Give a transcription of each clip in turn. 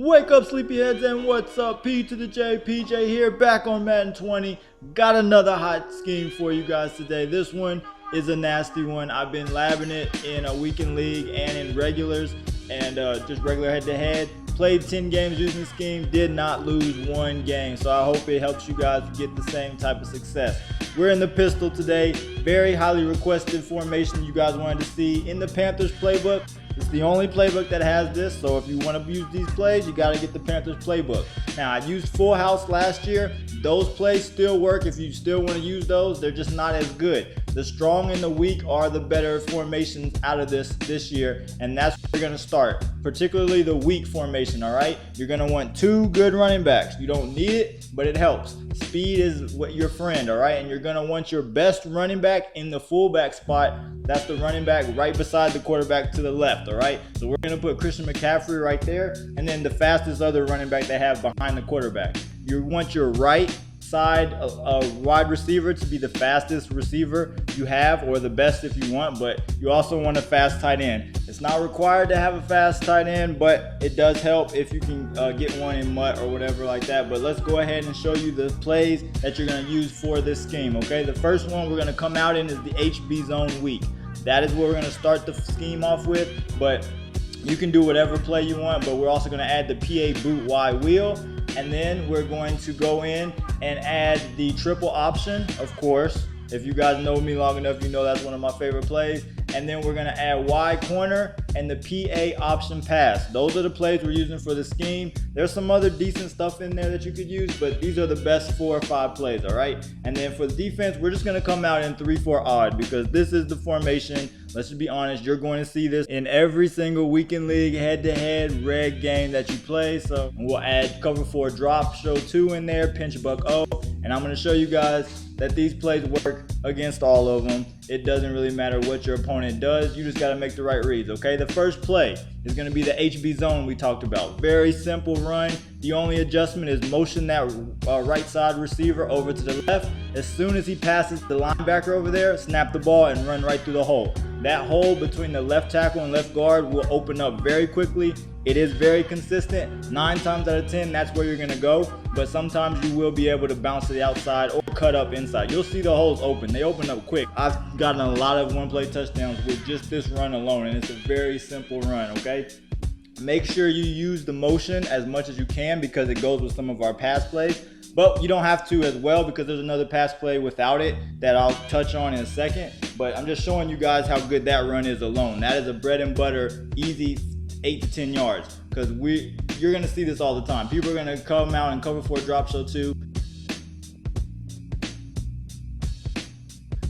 Wake up, sleepyheads, and what's up? P to the J, PJ here, back on Madden 20. Got another hot scheme for you guys today. This one is a nasty one. I've been labbing it in a weekend league and in regulars, and just regular head-to-head. Played 10 games using the scheme, did not lose one game. So I hope it helps you guys get the same type of success. We're in the pistol today. Very highly requested formation you guys wanted to see in the Panthers playbook. It's the only playbook that has this, so if you want to use these plays, you got to get the Panthers playbook. Now, I used Full House last year. Those plays still work if you still want to use those. They're just not as good. The strong and the weak are the better formations out of this year, and that's where we're going to start, particularly the weak formation, all right? You're going to want two good running backs. You don't need it, but it helps. Speed is what your friend, all right? And you're going to want your best running back in the fullback spot. That's the running back right beside the quarterback to the left, all right? So we're going to put Christian McCaffrey right there, and then the fastest other running back they have behind the quarterback. You want your right side wide receiver to be the fastest receiver you have, or the best if you want, but you also want a fast tight end. It's not required to have a fast tight end, but it does help if you can get one in MUT or whatever like that. But let's go ahead and show you the plays that you're going to use for this scheme, okay? The first one we're going to come out in is the HB zone weak. That is what we're going to start the scheme off with, but you can do whatever play you want, but we're also going to add the PA boot Y wheel. And then we're going to go in and add the triple option, of course. If you guys know me long enough, you know that's one of my favorite plays. And then we're gonna add Y corner and the PA option pass. Those are the plays we're using for the scheme. There's some other decent stuff in there that you could use, but these are the best 4 or 5 plays, all right? And then for the defense, we're just gonna come out in 3-4 odd because this is the formation. Let's just be honest, you're going to see this in every single weekend league head-to-head reg game that you play. So we'll add cover 4 drop, show 2 in there, pinch buck O, and I'm gonna show you guys that these plays work against all of them. It doesn't really matter what your opponent does. You just got to make the right reads, okay? The first play is going to be the HB zone we talked about. Very simple run. The only adjustment is motion that right side receiver over to the left. As soon as he passes the linebacker over there, snap the ball and run right through the hole. That hole between the left tackle and left guard will open up very quickly. It is very consistent. 9 times out of 10, that's where you're going to go. But sometimes you will be able to bounce to the outside or cut up inside. You'll see the holes open. They open up quick. I've gotten a lot of one-play touchdowns with just this run alone, and it's a very simple run, okay? Make sure you use the motion as much as you can because it goes with some of our pass plays. But you don't have to as well because there's another pass play without it that I'll touch on in a second. But I'm just showing you guys how good that run is alone. That is a bread and butter, easy 8 to 10 yards because you're going to see this all the time. People are going to come out and cover 4 drop show 2.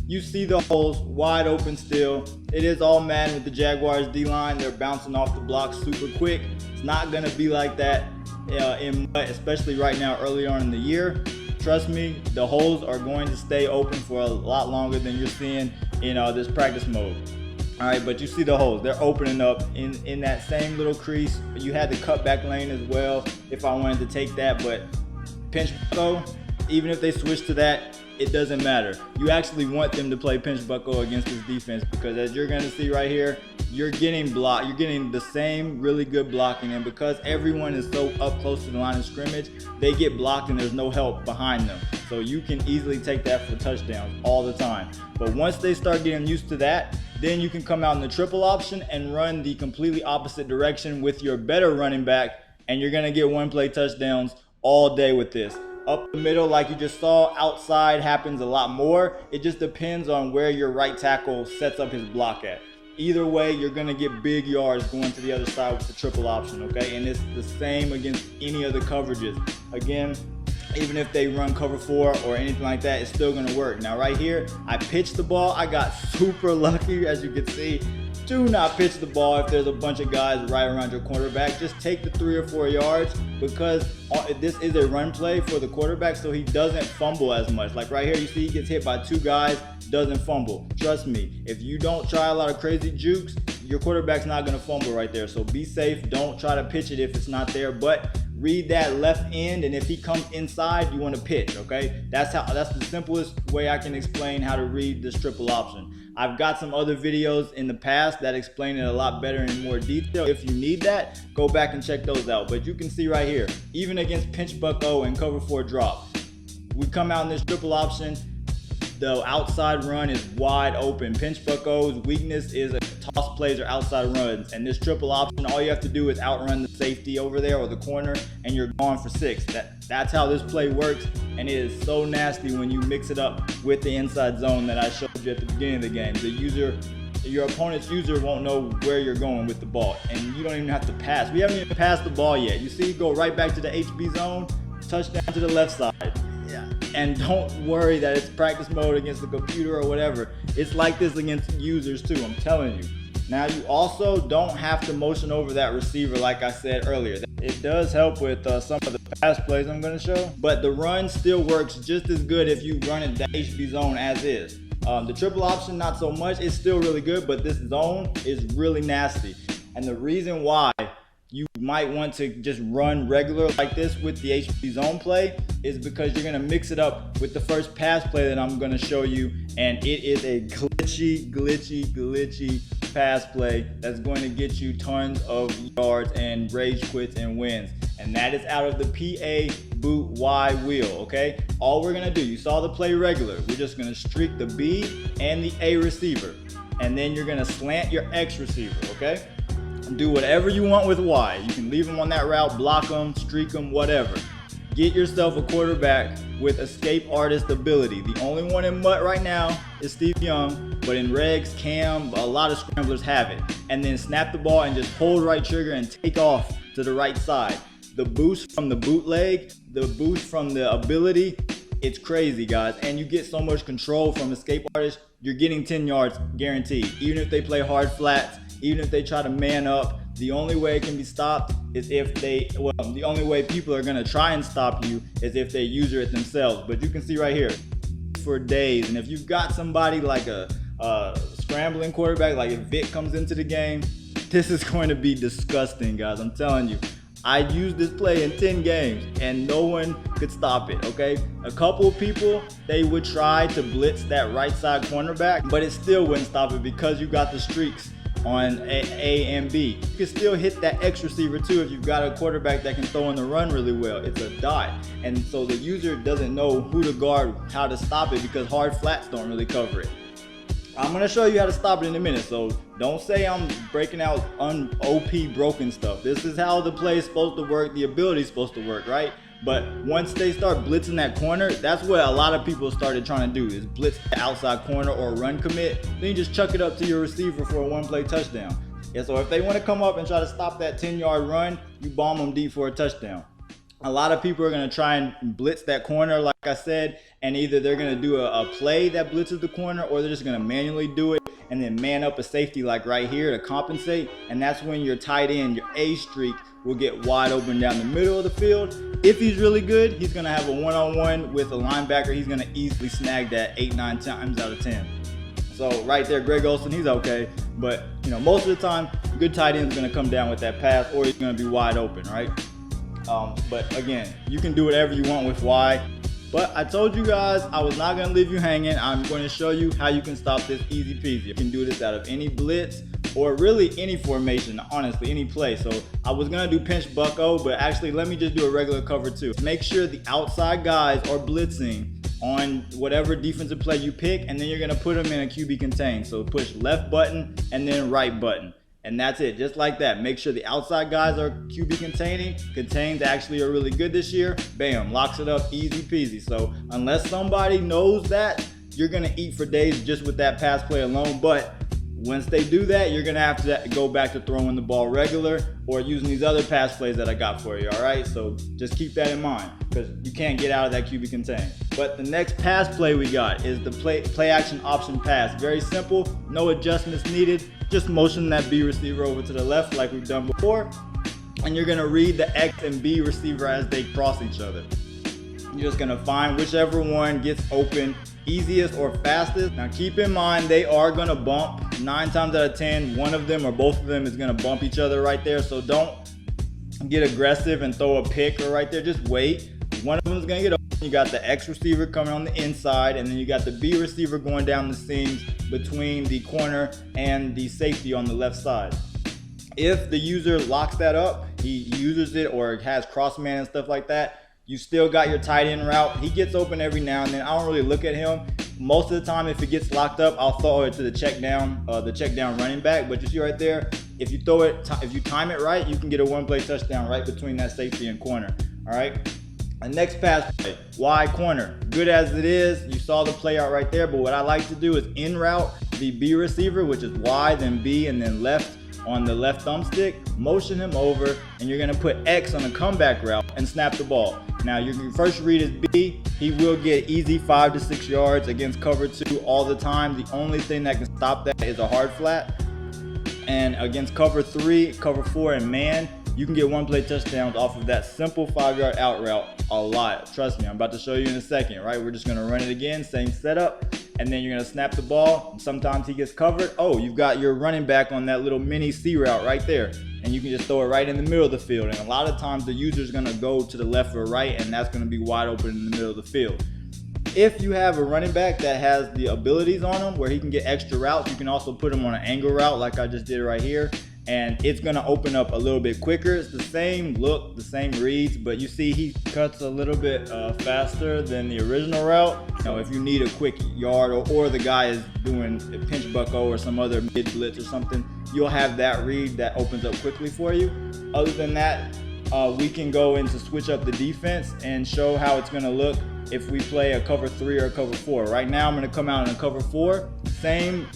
You see the holes wide open still. It is all Madden with the Jaguars D-line. They're bouncing off the block super quick. It's not going to be like that in MUT, especially right now early on in the year. Trust me, the holes are going to stay open for a lot longer than you're seeing in this practice mode. All right, but you see the holes. They're opening up in that same little crease. You had the cutback lane as well if I wanted to take that, but pinch bucko, even if they switch to that, it doesn't matter. You actually want them to play pinch bucko against this defense because as you're going to see right here, you're getting blocked. You're getting the same really good blocking, and because everyone is so up close to the line of scrimmage, they get blocked and there's no help behind them. So you can easily take that for touchdowns all the time. But once they start getting used to that, then you can come out in the triple option and run the completely opposite direction with your better running back, and you're gonna get one-play touchdowns all day with this. Up the middle, like you just saw, outside happens a lot more. It just depends on where your right tackle sets up his block at. Either way, you're gonna get big yards going to the other side with the triple option, okay? And it's the same against any of the coverages. Again, even if they run cover 4 or anything like that, it's still gonna work. Now right here, I pitched the ball. I got super lucky, as you can see. Do not pitch the ball if there's a bunch of guys right around your quarterback. Just take the 3 or 4 yards because this is a run play for the quarterback, so he doesn't fumble as much. Like right here, you see he gets hit by 2 guys, doesn't fumble. Trust me, if you don't try a lot of crazy jukes, your quarterback's not gonna fumble right there. So be safe, don't try to pitch it if it's not there, but read that left end, and if he comes inside, you want to pitch, okay? That's the simplest way I can explain how to read this triple option. I've got some other videos in the past that explain it a lot better in more detail. If you need that, go back and check those out. But you can see right here, even against pinch buck O and cover 4 drop, we come out in this triple option. The outside run is wide open. Pinch buck O's weakness is toss plays or outside runs. And this triple option, all you have to do is outrun the safety over there or the corner, and you're gone for 6. That's how this play works, and it is so nasty when you mix it up with the inside zone that I showed you at the beginning of the game. Your opponent's user won't know where you're going with the ball, and you don't even have to pass. We haven't even passed the ball yet. You see, go right back to the HB zone, touchdown to the left side. And don't worry that it's practice mode against the computer or whatever. It's like this against users too, I'm telling you. Now you also don't have to motion over that receiver like I said earlier. It does help with some of the pass plays I'm going to show, but the run still works just as good if you run it the HB zone as is. The triple option, not so much. It's still really good, but this zone is really nasty. And the reason why you might want to just run regular like this with the HB zone play is because you're gonna mix it up with the first pass play that I'm gonna show you, and it is a glitchy pass play that's going to get you tons of yards and rage quits and wins. And that is out of the PA boot Y wheel, okay? All we're gonna do, you saw the play regular, we're just gonna streak the B and the A receiver, and then you're gonna slant your X receiver, okay? Do whatever you want with Y. You can leave them on that route, block them, streak them, whatever. Get yourself a quarterback with escape artist ability. The only one in MUT right now is Steve Young, but in regs, cam, a lot of scramblers have it. And then snap the ball and just hold right trigger and take off to the right side. The boost from the bootleg, the boost from the ability, it's crazy, guys. And you get so much control from escape artist, you're getting 10 yards guaranteed. Even if they play hard flats, even if they try to man up, the only way it can be stopped is if the only way people are gonna try and stop you is if they user it themselves. But you can see right here, for days. And if you've got somebody like a scrambling quarterback, like if Vic comes into the game, this is going to be disgusting, guys. I'm telling you. I used this play in 10 games and no one could stop it, okay? A couple of people, they would try to blitz that right side cornerback, but it still wouldn't stop it because you got the streaks on A and B. You can still hit that X receiver too if you've got a quarterback that can throw in the run really well. It's a dot. And so the user doesn't know who to guard, how to stop it, because hard flats don't really cover it. I'm gonna show you how to stop it in a minute, so don't say I'm breaking out OP broken stuff. This is how the play is supposed to work, the ability is supposed to work, right? But once they start blitzing that corner, that's what a lot of people started trying to do, is blitz the outside corner or run commit. Then you just chuck it up to your receiver for a one-play touchdown. Yeah, so if they want to come up and try to stop that 10-yard run, you bomb them deep for a touchdown. A lot of people are going to try and blitz that corner, like I said, and either they're going to do a play that blitzes the corner, or they're just going to manually do it and then man up a safety like right here to compensate. And that's when your tight end, your A streak, will get wide open down the middle of the field. If he's really good, he's going to have a one-on-one with a linebacker. He's going to easily snag that 8-9 times out of 10. So right there, Greg Olsen, he's okay. But you know, most of the time, good tight end is going to come down with that pass, or he's going to be wide open, right? But again, you can do whatever you want with Y. But I told you guys I was not going to leave you hanging. I'm going to show you how you can stop this easy peasy. You can do this out of any blitz or really any formation, honestly, any play. So I was going to do pinch buck O, but actually let me just do a regular cover too. Make sure the outside guys are blitzing on whatever defensive play you pick, and then you're going to put them in a QB contain. So push left button and then right button. And that's it, just like that. Make sure the outside guys are QB containing. Contains actually are really good this year. Bam, locks it up, easy peasy. So unless somebody knows that, you're gonna eat for days just with that pass play alone. But once they do that, you're gonna have to go back to throwing the ball regular or using these other pass plays that I got for you, all right? So just keep that in mind, because you can't get out of that QB contain. But the next pass play we got is the play action option pass. Very simple, no adjustments needed. Just motion that B receiver over to the left like we've done before, and you're gonna read the X and B receiver as they cross each other. You're just gonna find whichever one gets open easiest or fastest. Now keep in mind, they are gonna bump 9 times out of 10. One of them or both of them is gonna bump each other right there. So don't get aggressive and throw a pick or right there. Just wait. One of them is gonna get open. You got the X receiver coming on the inside, and then you got the B receiver going down the seams between the corner and the safety on the left side. If the user locks that up, he uses it or has cross man and stuff like that, you still got your tight end route. He gets open every now and then. I don't really look at him. Most of the time, if it gets locked up, I'll throw it to the check down running back. But you see right there, if you throw it, if you time it right, you can get a one-play touchdown right between that safety and corner. All right. The next pass play, wide corner. Good as it is, you saw the play out right there. But what I like to do is in route the B receiver, which is Y, then B, and then left on the left thumbstick, motion him over, and you're gonna put X on the comeback route and snap the ball. Now your first read is B. He will get easy 5 to 6 yards against cover 2 all the time. The only thing that can stop that is a hard flat. And against cover 3, cover 4, and man, you can get one-play touchdowns off of that simple 5-yard out route a lot. Trust me, I'm about to show you in a second, right? We're just gonna run it again, same setup, and then you're gonna snap the ball. Sometimes he gets covered. Oh, you've got your running back on that little mini C route right there, and you can just throw it right in the middle of the field. And a lot of times the user's gonna go to the left or right, and that's gonna be wide open in the middle of the field. If you have a running back that has the abilities on him where he can get extra routes, you can also put him on an angle route like I just did right here, and it's gonna open up a little bit quicker. It's the same look, the same reads, but you see he cuts a little bit faster than the original route. You know, if you need a quick yard or the guy is doing a pinch bucko or some other mid blitz or something, you'll have that read that opens up quickly for you. Other than that, we can go into switch up the defense and show how it's gonna look if we play a cover 3 or a cover 4. Right now I'm gonna come out in a cover 4, same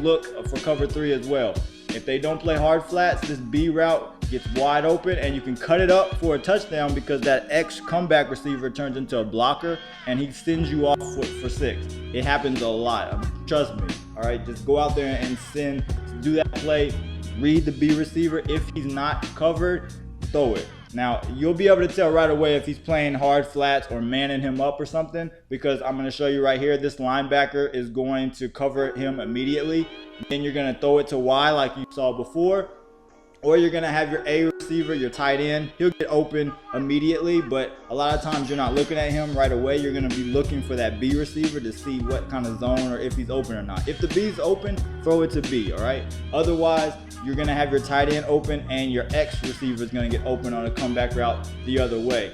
look for cover 3 as well. If they don't play hard flats, this B route gets wide open and you can cut it up for a touchdown because that X comeback receiver turns into a blocker and he sends you off for 6. It happens a lot, trust me. All right, just go out there and do that play, read the B receiver. If he's not covered, throw it. Now, you'll be able to tell right away if he's playing hard flats or manning him up or something, because I'm going to show you right here, this linebacker is going to cover him immediately. Then you're going to throw it to Y like you saw before, or you're going to have your A receiver, your tight end. He'll get open immediately, but a lot of times you're not looking at him right away. You're going to be looking for that B receiver to see what kind of zone or if he's open or not. If the B's open, throw it to B, all right? Otherwise, you're going to have your tight end open and your X receiver is going to get open on a comeback route the other way.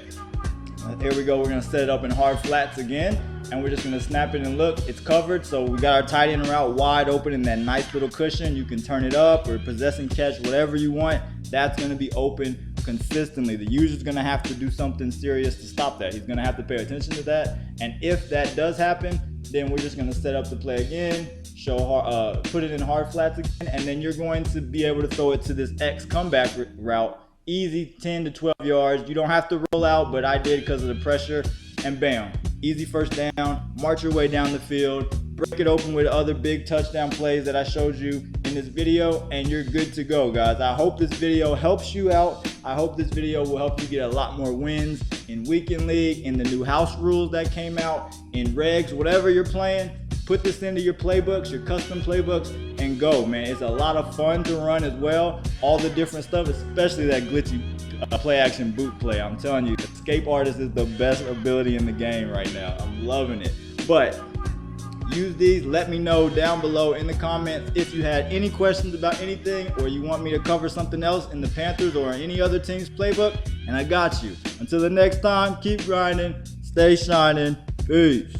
Here we go. We're going to set it up in hard flats again, and we're just going to snap it and look. It's covered, so we got our tight end route wide open in that nice little cushion. You can turn it up or possess and catch, whatever you want. That's going to be open consistently. The user's going to have to do something serious to stop that. He's going to have to pay attention to that, and if that does happen, then we're just going to set up the play again, put it in hard flats again, and then you're going to be able to throw it to this X comeback route. Easy 10 to 12 yards. You don't have to roll out, but I did because of the pressure, and bam, easy first down. March your way down the field, break it open with other big touchdown plays that I showed you in this video, and you're good to go, guys. I hope this video helps you out. I hope this video will help you get a lot more wins in weekend league, in the new house rules that came out, in regs, whatever you're playing. Put this into your playbooks, your custom playbooks, and go, man. It's a lot of fun to run as well. All the different stuff, especially that glitchy play action boot play. I'm telling you, Escape Artist is the best ability in the game right now. I'm loving it. But use these. Let me know down below in the comments if you had any questions about anything, or you want me to cover something else in the Panthers or any other team's playbook, and I got you. Until the next time, keep grinding, stay shining. Peace.